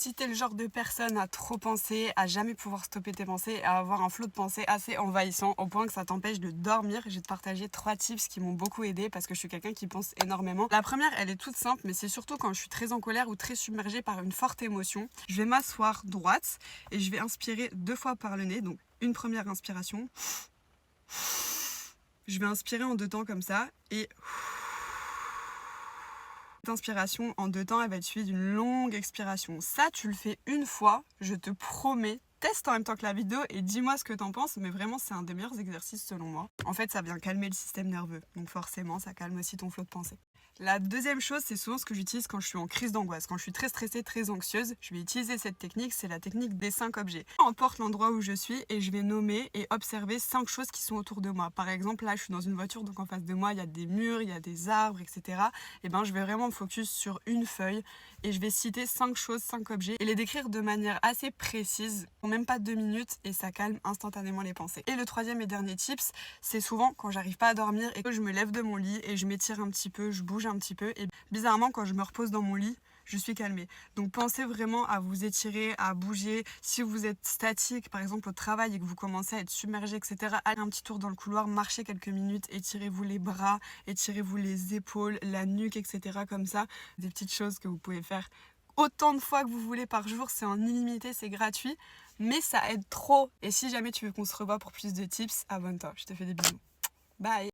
Si t'es le genre de personne à trop penser, à jamais pouvoir stopper tes pensées, à avoir un flot de pensées assez envahissant au point que ça t'empêche de dormir, je vais te partager 3 tips qui m'ont beaucoup aidé parce que je suis quelqu'un qui pense énormément. La première, elle est toute simple, mais c'est surtout quand je suis très en colère ou très submergée par une forte émotion. Je vais m'asseoir droite et je vais inspirer 2 fois par le nez, donc une première inspiration. Je vais inspirer en 2 temps comme ça et cette inspiration en 2 temps, elle va être suivie d'une longue expiration. Ça, tu le fais une fois, je te promets. Teste en même temps que la vidéo et dis-moi ce que t'en penses, mais vraiment c'est un des meilleurs exercices selon moi. En fait, ça vient calmer le système nerveux, donc forcément ça calme aussi ton flot de pensée. La deuxième chose, c'est souvent ce que j'utilise quand je suis en crise d'angoisse. Quand je suis très stressée, très anxieuse, je vais utiliser cette technique, c'est la technique des 5 objets. J'emporte l'endroit où je suis et je vais nommer et observer 5 choses qui sont autour de moi. Par exemple, là je suis dans une voiture, donc en face de moi il y a des murs, il y a des arbres, etc. Et ben je vais vraiment me focus sur une feuille et je vais citer 5 choses, 5 objets et les décrire de manière assez précise, en même pas 2 minutes et ça calme instantanément les pensées. Et le troisième et dernier tips, c'est souvent quand j'arrive pas à dormir et que je me lève de mon lit et je m'étire un petit peu, je bouge un petit peu et bizarrement quand je me repose dans mon lit, je suis calmée. Donc pensez vraiment à vous étirer, à bouger. Si vous êtes statique, par exemple au travail et que vous commencez à être submergé, etc., allez un petit tour dans le couloir, marchez quelques minutes, étirez-vous les bras, étirez-vous les épaules, la nuque, etc. comme ça. Des petites choses que vous pouvez faire autant de fois que vous voulez par jour, c'est en illimité, c'est gratuit, mais ça aide trop. Et si jamais tu veux qu'on se revoie pour plus de tips, abonne-toi. Je te fais des bisous. Bye!